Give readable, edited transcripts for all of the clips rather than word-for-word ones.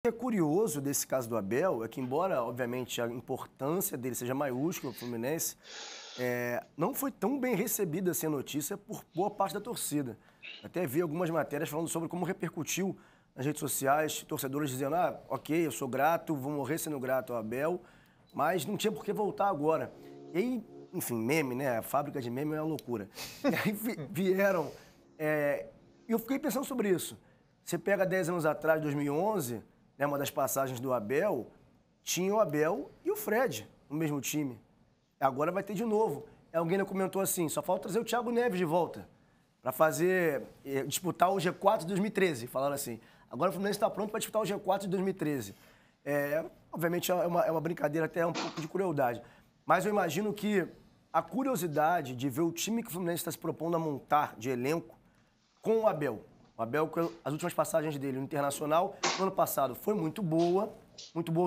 O que é curioso desse caso do Abel é que, embora, obviamente, a importância dele seja maiúscula para o Fluminense, não foi tão bem recebida assim a notícia por boa parte da torcida. Até vi algumas matérias falando sobre como repercutiu nas redes sociais, torcedores dizendo, ok, eu sou grato, vou morrer sendo grato ao Abel, mas não tinha por que voltar agora. E aí, enfim, meme, né? A fábrica de meme é uma loucura. E aí vieram... E eu fiquei pensando sobre isso. Você pega 10 anos atrás, 2011, né, uma das passagens do Abel, tinha o Abel e o Fred no mesmo time. Agora vai ter de novo. Alguém ainda comentou assim, só falta trazer o Thiago Neves de volta para disputar o G4 de 2013, falaram assim. Agora o Fluminense está pronto para disputar o G4 de 2013. Obviamente é uma brincadeira, até um pouco de crueldade. Mas eu imagino que a curiosidade de ver o time que o Fluminense está se propondo a montar de elenco com o Abel. O Abel, as últimas passagens dele no Internacional, no ano passado, foi muito boa,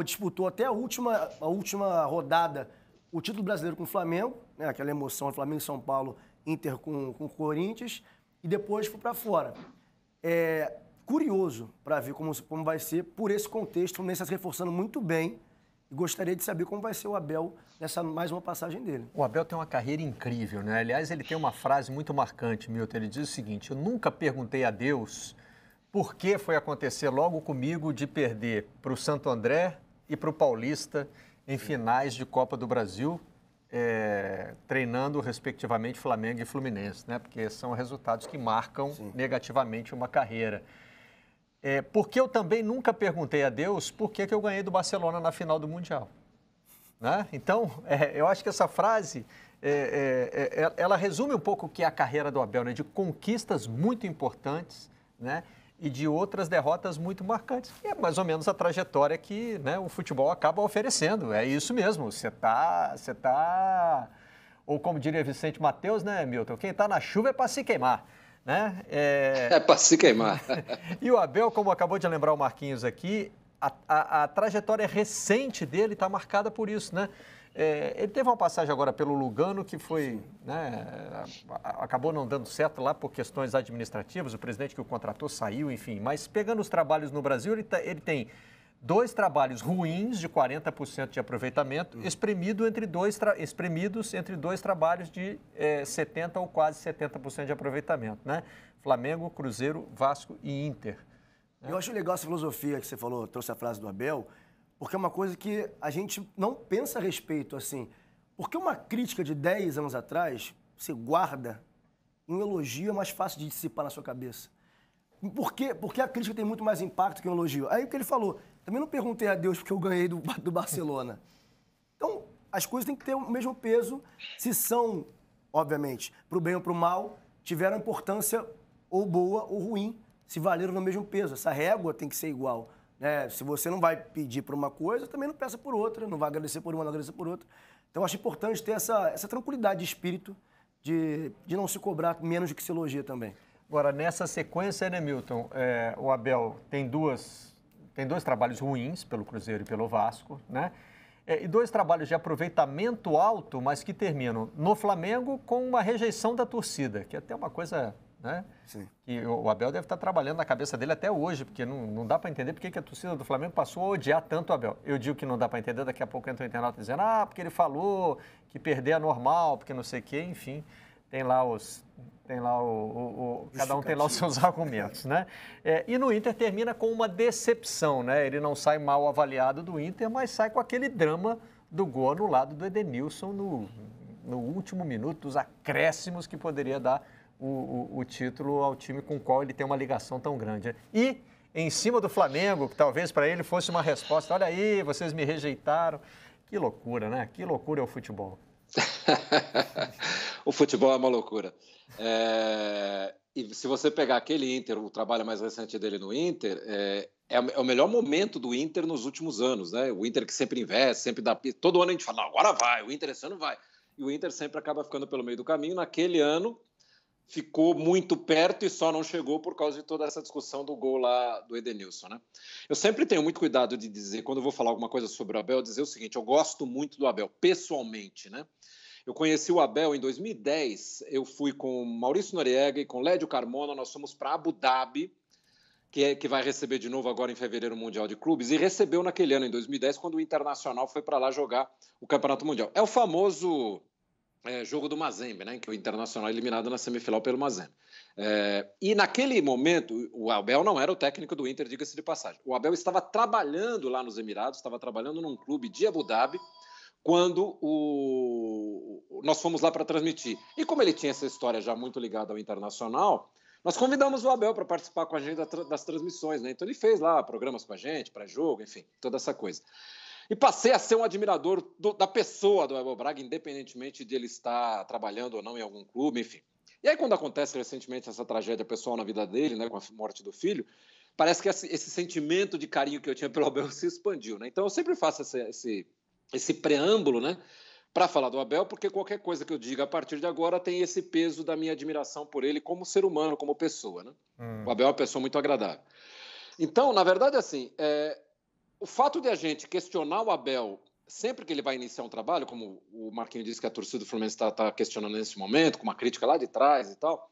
disputou até a última rodada o título brasileiro com o Flamengo, né, aquela emoção, Flamengo e São Paulo, Inter com o Corinthians, e depois foi para fora. Curioso para ver como vai ser, por esse contexto, o Fluminense está se reforçando muito bem, e gostaria de saber como vai ser o Abel nessa mais uma passagem dele. O Abel tem uma carreira incrível, né? Aliás, ele tem uma frase muito marcante, Milton. Ele diz o seguinte: eu nunca perguntei a Deus por que foi acontecer logo comigo de perder para o Santo André e para o Paulista em finais de Copa do Brasil, treinando respectivamente Flamengo e Fluminense, né? Porque são resultados que marcam negativamente uma carreira. Porque eu também nunca perguntei a Deus por que eu ganhei do Barcelona na final do Mundial. Né? Então, eu acho que essa frase, ela resume um pouco o que é a carreira do Abel, né? De conquistas muito importantes, né? E de outras derrotas muito marcantes, que é mais ou menos a trajetória que, né, o futebol acaba oferecendo. É isso mesmo, você tá... Ou como diria Vicente Mateus, né, Milton? Quem está na chuva é para se queimar. Né? É para se queimar. E o Abel, como acabou de lembrar o Marquinhos aqui, a trajetória recente dele está marcada por isso, né? Ele teve uma passagem agora pelo Lugano que foi, né, acabou não dando certo lá por questões administrativas, o presidente que o contratou saiu, enfim. Mas pegando os trabalhos no Brasil, ele tem 2 trabalhos ruins de 40% de aproveitamento, espremidos entre dois trabalhos de 70% ou quase 70% de aproveitamento, né? Flamengo, Cruzeiro, Vasco e Inter. Eu acho legal essa filosofia que você falou, trouxe a frase do Abel, porque é uma coisa que a gente não pensa a respeito, assim. Porque uma crítica de 10 anos atrás, você guarda, e um elogio é mais fácil de dissipar na sua cabeça. Porque a crítica tem muito mais impacto que um elogio. Aí o que ele falou, também não perguntei a Deus porque eu ganhei do Barcelona. Então, as coisas têm que ter o mesmo peso, se são, obviamente, para o bem ou para o mal, tiveram importância ou boa ou ruim, se valeram no mesmo peso. Essa régua tem que ser igual. Né? Se você não vai pedir por uma coisa, também não peça por outra, não vai agradecer por uma, não agradecer por outra. Então, eu acho importante ter essa tranquilidade de espírito de não se cobrar menos do que se elogia também. Agora, nessa sequência, né, Milton, o Abel tem dois trabalhos ruins, pelo Cruzeiro e pelo Vasco, né? E 2 trabalhos de aproveitamento alto, mas que terminam no Flamengo com uma rejeição da torcida, que é até uma coisa, né? Sim. Que o Abel deve estar trabalhando na cabeça dele até hoje, porque não dá para entender porque que a torcida do Flamengo passou a odiar tanto o Abel. Eu digo que não dá para entender, daqui a pouco entra o internauta dizendo, porque ele falou que perder é normal, porque não sei o quê, enfim, cada um tem lá os seus argumentos, né? E no Inter termina com uma decepção, né? Ele não sai mal avaliado do Inter, mas sai com aquele drama do gol anulado do Edenilson no último minuto, dos acréscimos que poderia dar o título ao time com o qual ele tem uma ligação tão grande. E em cima do Flamengo, que talvez para ele fosse uma resposta, olha aí, vocês me rejeitaram. Que loucura, né? Que loucura é o futebol. O futebol é uma loucura. E se você pegar aquele Inter, o trabalho mais recente dele no Inter, é o melhor momento do Inter nos últimos anos, né? O Inter que sempre investe, sempre dá... Todo ano a gente fala, não, agora vai, o Inter esse ano vai. E o Inter sempre acaba ficando pelo meio do caminho. Naquele ano, ficou muito perto e só não chegou por causa de toda essa discussão do gol lá do Edenilson, né? Eu sempre tenho muito cuidado de dizer, quando eu vou falar alguma coisa sobre o Abel, dizer o seguinte, eu gosto muito do Abel, pessoalmente, né? Eu conheci o Abel em 2010, eu fui com Maurício Noriega e com Lédio Carmona, nós fomos para Abu Dhabi que vai receber de novo agora em fevereiro o Mundial de Clubes, e recebeu naquele ano, em 2010, quando o Internacional foi para lá jogar o Campeonato Mundial. É o famoso jogo do Mazembe, né, em que o Internacional é eliminado na semifinal pelo Mazembe. E naquele momento, o Abel não era o técnico do Inter, diga-se de passagem. O Abel estava trabalhando lá nos Emirados, estava trabalhando num clube de Abu Dhabi, quando nós fomos lá para transmitir. E como ele tinha essa história já muito ligada ao Internacional, nós convidamos o Abel para participar com a gente das transmissões, né? Então ele fez lá programas com a gente, pré-jogo, enfim, toda essa coisa. E passei a ser um admirador da pessoa do Abel Braga, independentemente de ele estar trabalhando ou não em algum clube, enfim. E aí, quando acontece recentemente essa tragédia pessoal na vida dele, né, com a morte do filho, parece que esse sentimento de carinho que eu tinha pelo Abel se expandiu, né? Então eu sempre faço esse preâmbulo, né, para falar do Abel, porque qualquer coisa que eu diga a partir de agora tem esse peso da minha admiração por ele como ser humano, como pessoa, né? O Abel é uma pessoa muito agradável. Então, na verdade, assim, o fato de a gente questionar o Abel sempre que ele vai iniciar um trabalho, como o Marquinhos disse que a torcida do Fluminense está questionando nesse momento, com uma crítica lá de trás e tal,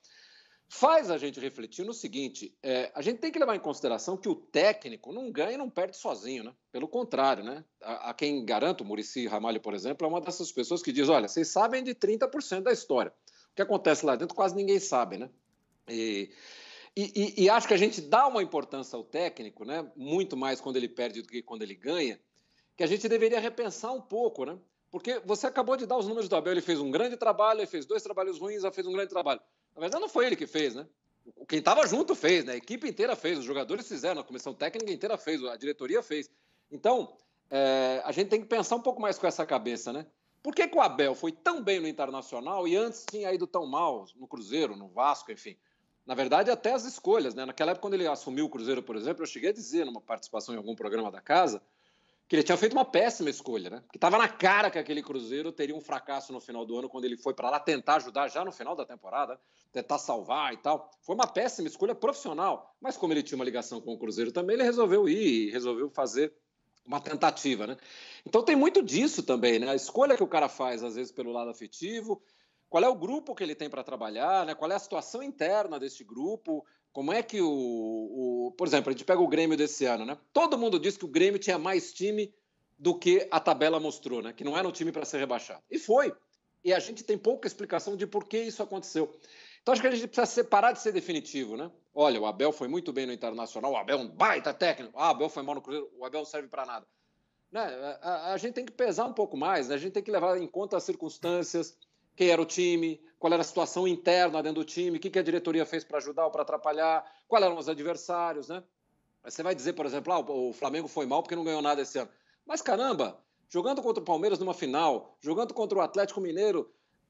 faz a gente refletir no seguinte, a gente tem que levar em consideração que o técnico não ganha e não perde sozinho, né? Pelo contrário, né? A quem garanto, o Muricy Ramalho, por exemplo, é uma dessas pessoas que diz, olha, vocês sabem de 30% da história. O que acontece lá dentro quase ninguém sabe, né? E acho que a gente dá uma importância ao técnico, né? Muito mais quando ele perde do que quando ele ganha, que a gente deveria repensar um pouco, né? Porque você acabou de dar os números do Abel, ele fez um grande trabalho, ele fez 2 trabalhos ruins, ele fez um grande trabalho. Na verdade, não foi ele que fez, né? Quem estava junto fez, né? A equipe inteira fez, os jogadores fizeram, a comissão técnica inteira fez, a diretoria fez. Então, a gente tem que pensar um pouco mais com essa cabeça, né? Por que o Abel foi tão bem no Internacional e antes tinha ido tão mal no Cruzeiro, no Vasco, enfim? Na verdade, até as escolhas, né? Naquela época, quando ele assumiu o Cruzeiro, por exemplo, eu cheguei a dizer, numa participação em algum programa da casa, que ele tinha feito uma péssima escolha, né? Que estava na cara que aquele Cruzeiro teria um fracasso no final do ano, quando ele foi para lá tentar ajudar já no final da temporada, tentar salvar e tal. Foi uma péssima escolha profissional, mas como ele tinha uma ligação com o Cruzeiro também, ele resolveu ir e resolveu fazer uma tentativa, né? Então tem muito disso também, né? A escolha que o cara faz, às vezes, pelo lado afetivo, qual é o grupo que ele tem para trabalhar, né? Qual é a situação interna desse grupo, como é que por exemplo, a gente pega o Grêmio desse ano, né? Todo mundo diz que o Grêmio tinha mais time do que a tabela mostrou, né? Que não era um time para ser rebaixado. E foi. E a gente tem pouca explicação de por que isso aconteceu. Então acho que a gente precisa parar de ser definitivo, né? Olha, o Abel foi muito bem no Internacional, o Abel é um baita técnico, o Abel foi mal no Cruzeiro, o Abel não serve para nada. Né? A gente tem que pesar um pouco mais, né? A gente tem que levar em conta as circunstâncias, quem era o time, qual era a situação interna dentro do time, o que a diretoria fez para ajudar ou para atrapalhar, quais eram os adversários, né? Você vai dizer, por exemplo, o Flamengo foi mal porque não ganhou nada esse ano. Mas, caramba, jogando contra o Palmeiras numa final, jogando contra o Atlético Mineiro,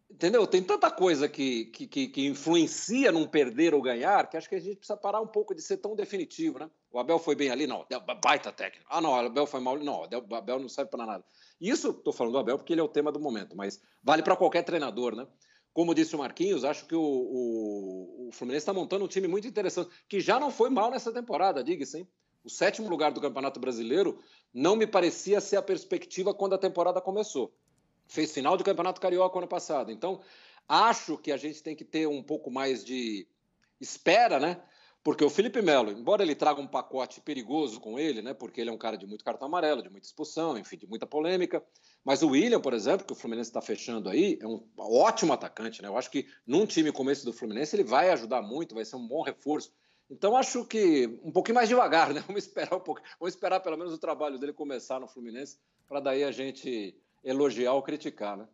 entendeu? Tem tanta coisa que influencia num perder ou ganhar, que acho que a gente precisa parar um pouco de ser tão definitivo, né? O Abel foi bem ali? Não, baita técnico. Ah, não, o Abel foi mal? Não, o Abel não serve para nada. Isso, estou falando do Abel porque ele é o tema do momento, mas vale para qualquer treinador, né? Como disse o Marquinhos, acho que o Fluminense está montando um time muito interessante, que já não foi mal nessa temporada, diga-se, hein? O 7º lugar do Campeonato Brasileiro não me parecia ser a perspectiva quando a temporada começou. Fez final de Campeonato Carioca ano passado. Então, acho que a gente tem que ter um pouco mais de espera, né? Porque o Felipe Melo, embora ele traga um pacote perigoso com ele, né? Porque ele é um cara de muito cartão amarelo, de muita expulsão, enfim, de muita polêmica. Mas o William, por exemplo, que o Fluminense está fechando aí, é um ótimo atacante, né? Eu acho que num time como esse do Fluminense ele vai ajudar muito, vai ser um bom reforço. Então, acho que um pouquinho mais devagar, né? Vamos esperar um pouco. Vamos esperar pelo menos o trabalho dele começar no Fluminense, para daí a gente elogiar ou criticar, né?